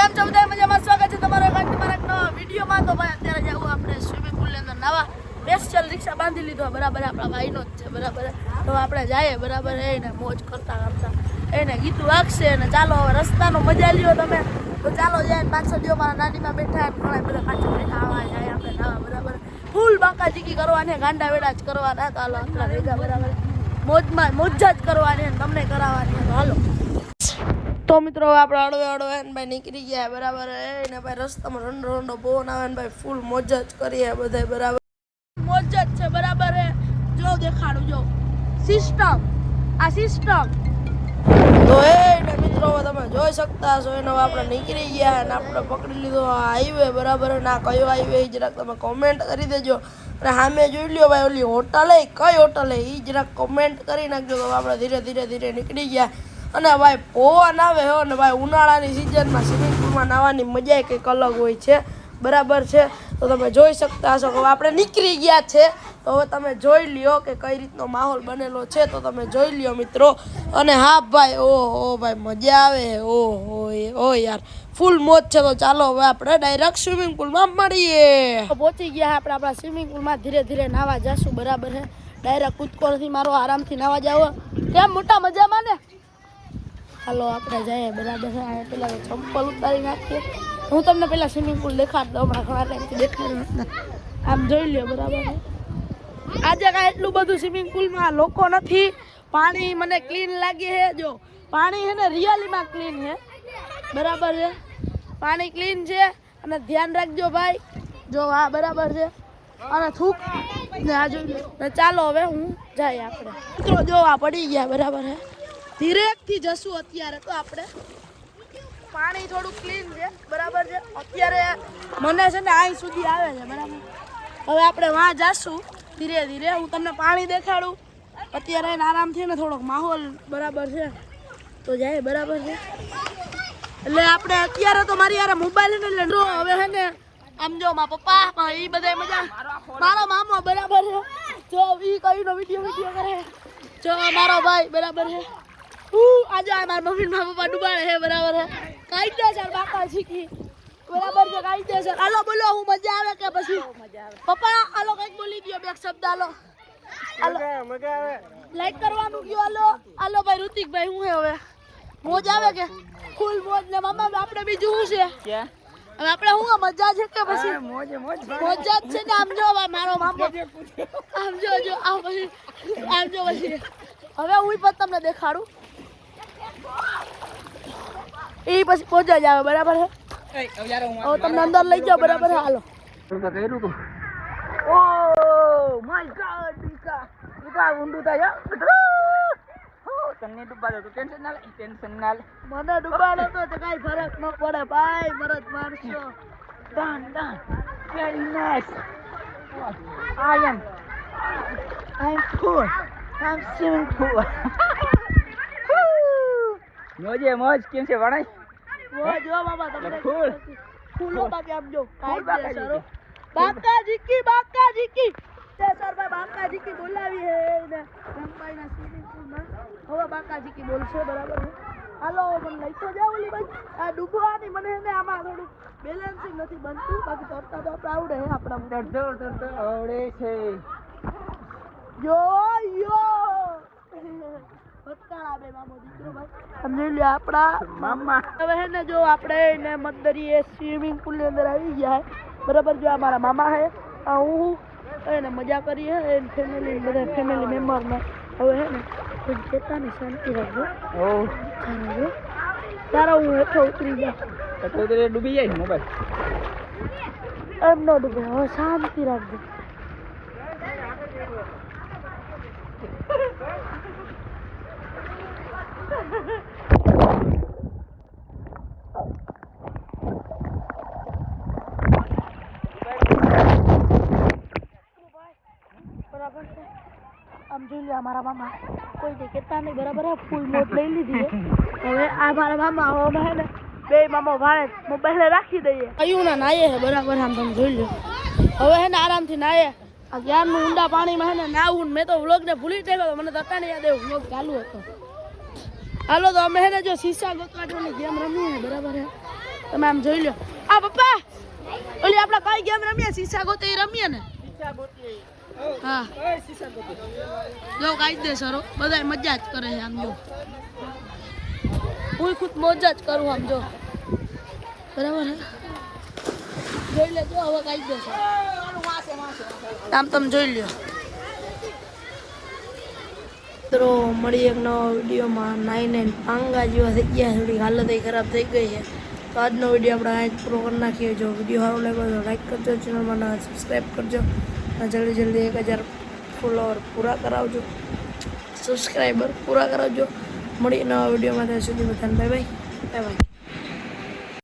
કેમ છો બધા મજામાં? સ્વાગત છે તમારો એક નવા વિડીયોમાં. તો ભાઈ અત્યારે જવું આપણે સ્વિમિંગ પુલની અંદર નવા સ્પેશિયલ રિક્ષા બાંધી લીધો બરાબર, આપણા ભાઈનો જ છે બરાબર. તો આપણે જઈએ બરાબર, એને મોજ કરતા કરતા એને ગીતું વાગશે અને ચાલો હવે રસ્તાનો મજા લ્યો તમે. તો ચાલો જાય પાછળ જો મારા નાનીમાં બેઠા ઘણા બધા પાછળ બેઠા આવા જાય આપણે નવા બરાબર. ફૂલ બાકા ચીકી કરવાની, ગાંડા વેડા જ કરવાના. ચાલો આપણા ભેગા બરાબર મોજમાં મોજા જ કરવાની, તમને કરાવવાની. હાલો તો મિત્રો આપણે અડવે ને ભાઈ નીકળી ગયા બરાબર. એને ભાઈ રસ્તામાં રંડો રંડો પવન આવે ને ભાઈ ફૂલ મોજ જ કરીએ બધા બરાબર. મોજ જ છે બરાબર. જો દેખાડું જો સિસ્ટમ, આ સિસ્ટમ તો એને મિત્રો તમે જોઈ શકતા હશો. એને આપણે નીકળી ગયા અને આપણે પકડી લીધો આ હાઈવે બરાબર. ના કયો હાઈવે એ જરાક તમે કોમેન્ટ કરી દેજો. અને સામે જોઈ લ્યો ભાઈ ઓલી હોટલ કઈ હોટલ એ જરાક કોમેન્ટ કરી નાખજો. તો આપણે ધીરે નીકળી ગયા. અને ભાઈ પવન આવે હો ને ભાઈ ઉનાળાની સિઝનમાં સ્વિમિંગ પુલમાં નાહવાની મજા કંઈક અલગ હોય છે બરાબર છે. તો તમે જોઈ શકતા હશો કે આપણે નીકળી ગયા છે. તો હવે તમે જોઈ લ્યો કે કઈ રીતનો માહોલ બનેલો છે. તો તમે જોઈ લ્યો મિત્રો. અને હા ભાઈ ઓહો ભાઈ મજા આવે. ઓહો યાર ફૂલ મોજ છે. તો ચાલો હવે આપણે ડાયરેક્ટ સ્વિમિંગ પુલમાં મળીએ. પહોંચી ગયા આપણે આપણા સ્વિમિંગ પુલમાં. ધીરે નાહવા જશું બરાબર છે. ડાયરેક્ટ કૂદકો નથી મારો, આરામથી નાહવા જાવ. કેમ મોટા મજામાં ને? હાલો આપણે જઈએ બરાબર છે. આ પેલા ચંપલ ઉતારી નાખીએ. હું તમને પેલા સ્વિમિંગ પુલ દેખાડ દઉં. હમણાં ઘણા ટાઈમથી દેખાડ્યું આમ જોઈ લ્યો બરાબર છે. આજે કાંઈ એટલું બધું સ્વિમિંગ પુલમાં લોકો નથી. પાણી મને ક્લીન લાગે છે. જો પાણી છે ને રિયલીમાં ક્લીન છે બરાબર છે. પાણી ક્લીન છે અને ધ્યાન રાખજો ભાઈ. જો હા બરાબર છે. અને થૂક ને આ જોઈ લો. ચાલો હવે હું જાય આપણે મિત્રો. જો આ પડી ગયા બરાબર છે. ધીરેકથી જશું અત્યારે. તો આપણે પાણી થોડું ક્લીન છે બરાબર છે. અત્યારે મને છે ને અહીં સુધી આવે છે બરાબર. હવે આપણે વાં જાશું ધીરે. હું તમને પાણી દેખાડું. અત્યારે એને આરામથી ને થોડોક માહોલ બરાબર છે તો જાય બરાબર છે. એટલે આપણે અત્યારે તો મારી યાર મોબાઈલ ને એટલે હવે છે ને આમ જો મારા પપ્પા એ બધા મજા, મારો મામો બરાબર છે. જો એ કઈનો વિડીયો કરે. જો મારો ભાઈ બરાબર છે. આજે મારા મમ્મી મારા પપ્પા ડુબાડે છે બરાબર છે. કાયદેસર બાકા શીખી બરાબર છે. કાયદેસર. હાલો બોલો હું મજા આવે કે પછી પપ્પા હાલો કંઈક બોલી દો બે શબ્દ. હાલો લાઈક કરવાનું કયો. હાલો ભાઈ ઋતિકભાઈ હું હવે મોજ આવે કે ફૂલ મોજ ને મામા આપણે બીજું શું છે હવે આપણે શું મજા છે કે પછી મોજ જ છે ને. આમ જો મારો મામો આમ જો આમ જો પછી હવે હું પણ તમને દેખાડું. એ પછી પહોંચા જ આવે બરાબર છે. હવે તમને અંદર લઈ જાઓ બરાબર છે. હાલો ઓહ માય ગોડ દીકા ઊંડું થાય. તને ડૂબાડો તો ટેન્શન ના લે. મને ડૂબાડો તો કઈ ફરક ન પડે ભાઈ. મરદ મારશો. Done. Very nice. I'm cool. I'm swimming pool. મોજ કેમ છે વણાઈ? મોજ જો બાબા તમને ફૂલો બાકી આપજો. કાઈ બાકાજી કી સર ભાઈ બાકાજી કી બોલાવી હે ને રંબાઈના સ્વિમિંગ પુલમાં. હવે બાકાજી કી બોલશે બરાબર છે. હાલો મને લઈ તો જાવ ઓલી બાજુ. આ ડૂબવાની મને ને આમાં થોડું બેલેન્સિંગ નથી બનતું. બાકી તરતા તો આપણે આવડે હે. આપણા તરતો આવડે છે. યો ભટકાળા બે મામો દીકરો ભાઈ સમજી લ્યો આપણા મામા. હવે હે ને જો આપણે એને મદદરીએ સ્વિમિંગ પુલ ની અંદર આવી ગયા હે બરાબર. જો આ મારા મામા હે, હું એને મજા કરી હે ફેમિલી બધા ફેમિલી મેમ્બર ને. હવે હે ને કોઈ ચેતાની શાંતિ રાખજો. તારો હું હેઠો ઉતરી જાઉં તો ડૂબી જાય મોબાઈલ. એમ ન ડૂબે. હવે શાંતિ રાખજો. બરાબર છે. આમ જોઈ લે મારા મામા કોઈ જે કહેતા નહીં બરાબર. ફૂલ મોટ લઈ લીધી છે. હવે આ મારા મામા હવે હે ને બે મામા ભાડે મોબાઈલ રાખી દઈએ. કયું ના નાયે છે બરાબર. આમ તમે જોઈ લો. હવે હે ને આરામથી નાયે. આ જ્ઞાનનું ઊંડા પાણીમાં હે ને નાવું. મેં તો વ્લોગને ભૂલી જ ગયો. મને તો અત્યારે યાદ આવ્યું વ્લોગ ચાલુ હતો. હાલો તો અમે હે ને જો શીશા ગોતવા જોની ગેમ રમીએ બરાબર હે. તમે આમ જોઈ લો. આ પપ્પા ઓલી આપણે કઈ ગેમ રમીએ સીસા ગોતે રમીએ ને. હા જો કાયદેસરો બધા મજા જ કરે છે આમ જો. હું ખુદ મજા જ કરું આમ જો. બરાબર ને જોઈ લેજો હવે કાયદેસર આમ તમે જોઈ લ્યો. મિત્રો મળી એક નવા વિડીયોમાં. 9 પાંગા જેવા થઈ ગયા, થોડી હાલત ખરાબ થઈ ગઈ છે. તો આજનો વિડીયો આપણે અહીં પૂરો કરી નાખીએ. જો વિડીયો સારો લાગ્યો તો લાઈક કરજો, ચેનલમાં નવા સબસ્ક્રાઈબ કરજો અને જલ્દી 1000 ફોલોવર પૂરા કરાવજો, સબસ્ક્રાઈબર પૂરા કરાવજો. મળી નવા વિડીયોમાં ત્યાં સુધી બધાને બાય બાય.